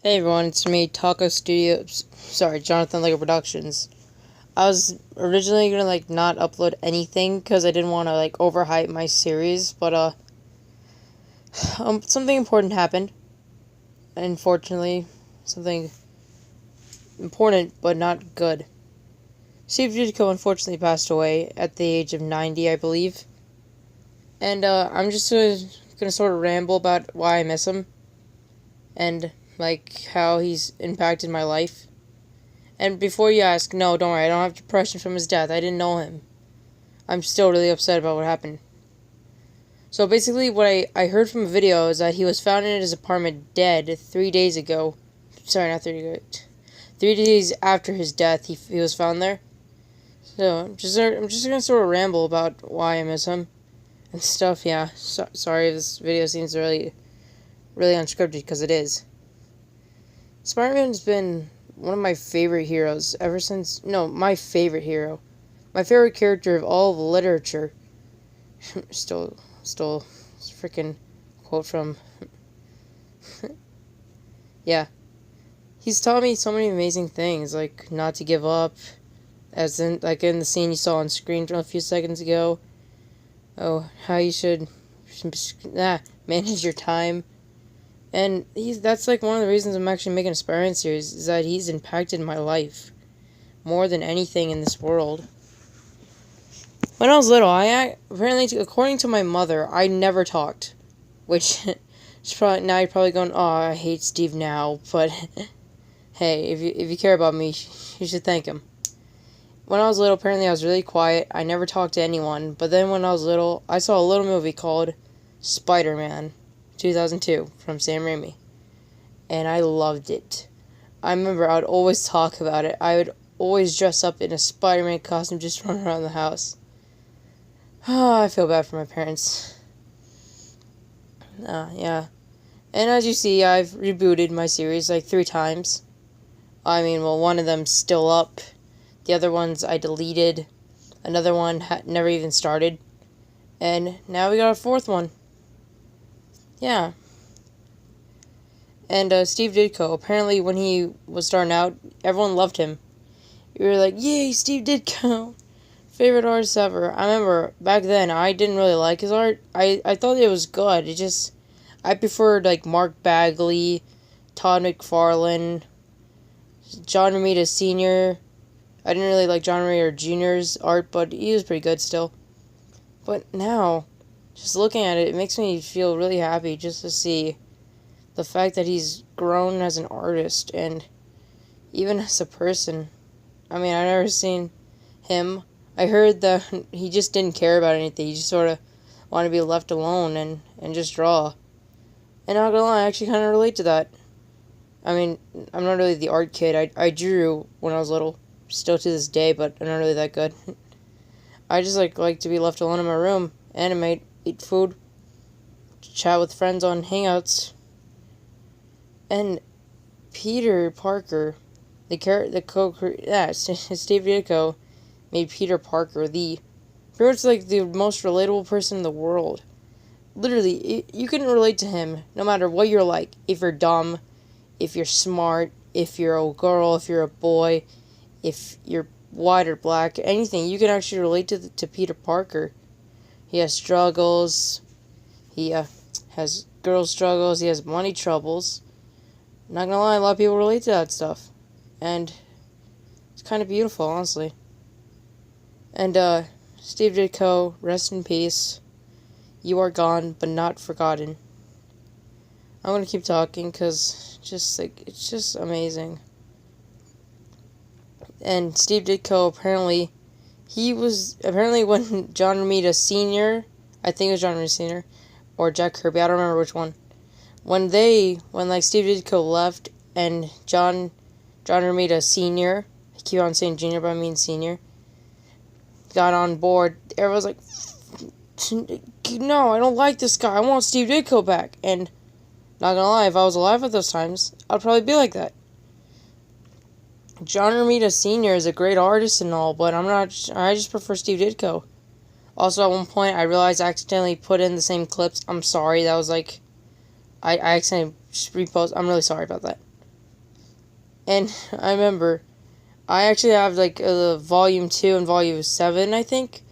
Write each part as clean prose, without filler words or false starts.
Hey everyone, it's me, Taco Studios. Sorry, Jonathan Lego Productions. I was originally gonna not upload anything because I didn't want to overhype my series, but something important happened. Unfortunately, something important but not good. Steve Ditko unfortunately passed away at the age of 90, I believe. And I'm just gonna sort of ramble about why I miss him and how he's impacted my life. And before you ask, no, don't worry, I don't have depression from his death. I didn't know him. I'm still really upset about what happened. So basically, what I heard from a video is that he was found in his apartment dead 3 days ago. Sorry, not 3 days. 3 days after his death, he was found there. So I'm just gonna sort of ramble about why I miss him and stuff. Yeah, sorry if this video seems really unscripted, because it is. Spider-Man's been one of my favorite heroes ever since. No, my favorite hero. My favorite character of all of literature. Still freaking quote from. Yeah. He's taught me so many amazing things, like not to give up. As in the scene you saw on screen a few seconds ago. Oh, how you should manage your time. And that's one of the reasons I'm actually making a Spider-Man series, is that he's impacted my life more than anything in this world. When I was little, apparently, according to my mother, I never talked. Which, now you're probably going, oh, I hate Steve now, but hey, if you care about me, you should thank him. When I was little, apparently I was really quiet. I never talked to anyone, but then when I was little, I saw a little movie called Spider-Man 2002 from Sam Raimi, and I loved it. I remember I would always talk about it. I would always dress up in a Spider-Man costume, just run around the house. Oh, I feel bad for my parents. Yeah. And as you see, I've rebooted my series 3 times. I mean, well, one of them's still up. The other ones I deleted. Another one never even started. And now we got a 4th one. Yeah. And Steve Ditko, apparently when he was starting out, everyone loved him. You were like, yay, Steve Ditko! Favorite artist ever. I remember back then I didn't really like his art. I thought it was good. I preferred Mark Bagley, Todd McFarlane, John Romita Sr. I didn't really like John Romita Jr.'s art, but he was pretty good still. But now, just looking at it, it makes me feel really happy just to see the fact that he's grown as an artist and even as a person. I mean, I've never seen him. I heard that he just didn't care about anything. He just sort of wanted to be left alone and just draw. And not gonna lie, I actually kind of relate to that. I mean, I'm not really the art kid. I drew when I was little, still to this day, but I'm not really that good. I just like to be left alone in my room, animate, eat food, chat with friends on Hangouts. And Peter Parker, Steve Ditko made Peter Parker pretty much the most relatable person in the world. Literally, you can relate to him no matter what you're like. If you're dumb, if you're smart, if you're a girl, if you're a boy, if you're white or black, anything, you can actually relate to Peter Parker. He has struggles, he has girl struggles, he has money troubles. Not gonna lie, a lot of people relate to that stuff. And it's kind of beautiful, honestly. And, Steve Ditko, rest in peace. You are gone, but not forgotten. I'm gonna keep talking, because it's just amazing. And Steve Ditko, apparently when John Romita Sr., I think it was John Romita Sr., or Jack Kirby, I don't remember which one, when Steve Ditko left and John Romita Sr., I keep on saying Jr., but I mean Sr., got on board, everyone was like, no, I don't like this guy, I want Steve Ditko back. And not gonna lie, if I was alive at those times, I'd probably be like that. John Romita Sr. is a great artist and all, but I just prefer Steve Ditko. Also, at one point, I realized I accidentally put in the same clips. I'm sorry, that was I accidentally repost. I'm really sorry about that. And I remember, I actually have like volume 2 and volume 7, I think,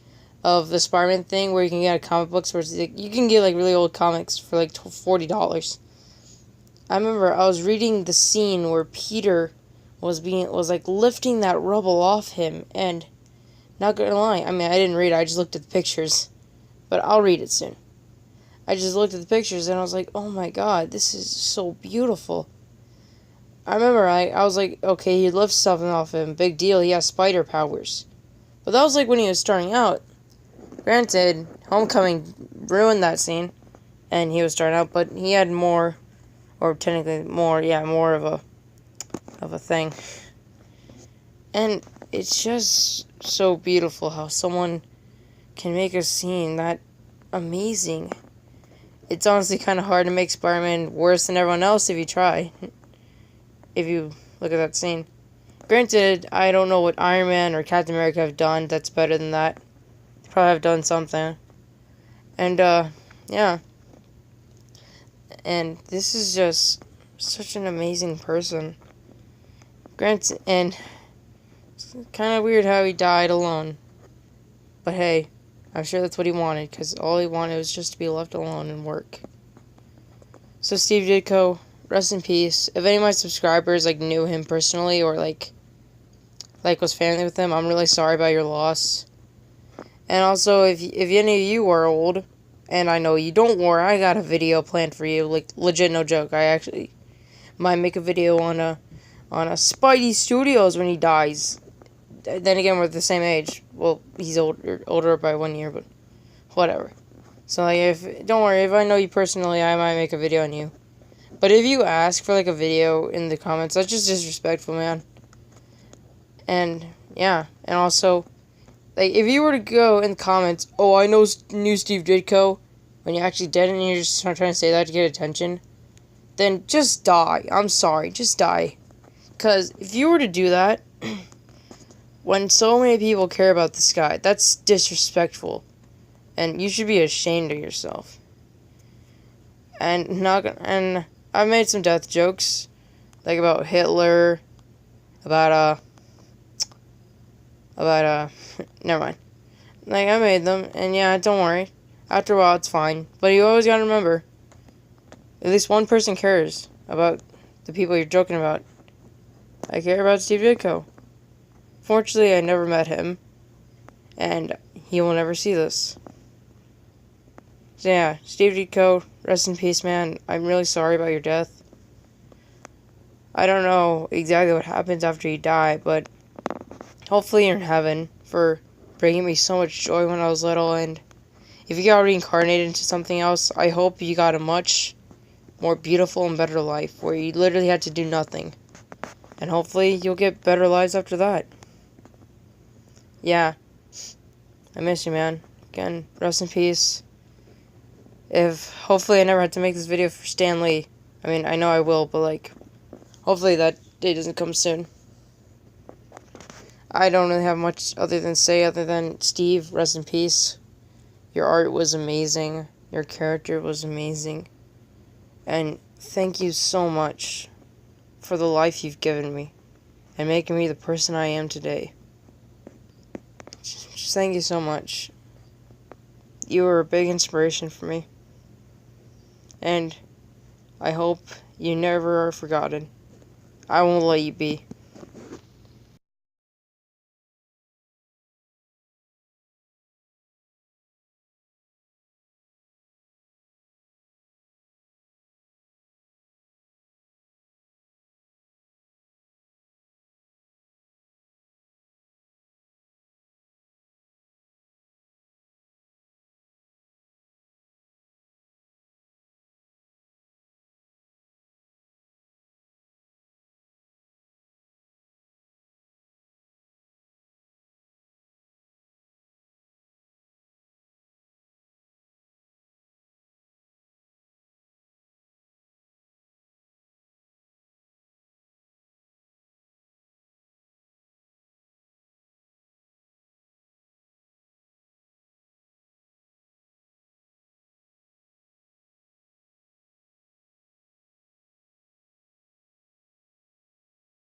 of the Spider-Man thing where you can get a comic books where it's like, you can get like really old comics for like $40. I remember I was reading the scene where Peter was like lifting that rubble off him, and not gonna lie, I mean, I didn't read it, I just looked at the pictures, but I'll read it soon. I just looked at the pictures and I was like, oh my god, this is so beautiful. I remember I was like, okay, he lifts something off him, big deal, he has spider powers. But that was like when he was starting out. Granted, Homecoming ruined that scene, and he was starting out, but he had more, or technically more, more of a thing. And it's just so beautiful how someone can make a scene that amazing. It's honestly kind of hard to make Spider-Man worse than everyone else if you try. If you look at that scene. Granted, I don't know what Iron Man or Captain America have done that's better than that. They probably have done something. And, yeah. And this is just such an amazing person. Granted, and it's kind of weird how he died alone. But hey, I'm sure that's what he wanted, because all he wanted was just to be left alone and work. So Steve Ditko, rest in peace. If any of my subscribers like knew him personally or like was family with him, I'm really sorry about your loss. And also, if any of you are old, and I know you, don't worry, I got a video planned for you. Like, legit, no joke. I actually might make a video on a Spidey Studios when he dies. Then again, we're the same age. Well, he's older by 1 year, but whatever. So like, don't worry, if I know you personally, I might make a video on you. But if you ask for like a video in the comments, that's just disrespectful, man. And yeah, and also, like, if you were to go in the comments, oh, I knew Steve Ditko, when you actually didn't, and you're just trying to say that to get attention, then just die. I'm sorry, just die. Because if you were to do that, when so many people care about this guy, that's disrespectful. And you should be ashamed of yourself. And I've made some death jokes, like about Hitler, about never mind. Like, I made them, and yeah, don't worry. After a while, it's fine. But you always gotta remember, at least one person cares about the people you're joking about. I care about Steve Ditko. Fortunately, I never met him, and he will never see this. So yeah, Steve Ditko, rest in peace, man. I'm really sorry about your death. I don't know exactly what happens after you die, but hopefully you're in heaven for bringing me so much joy when I was little, and if you got reincarnated into something else, I hope you got a much more beautiful and better life, where you literally had to do nothing. And hopefully you'll get better lives after that. Yeah. I miss you, man. Again, rest in peace. Hopefully I never had to make this video for Stan Lee. I mean, I know I will, but like, hopefully that day doesn't come soon. I don't really have much other than Steve, rest in peace. Your art was amazing. Your character was amazing. And thank you so much for the life you've given me and making me the person I am today. Just thank you so much. You were a big inspiration for me. And I hope you never are forgotten. I won't let you be.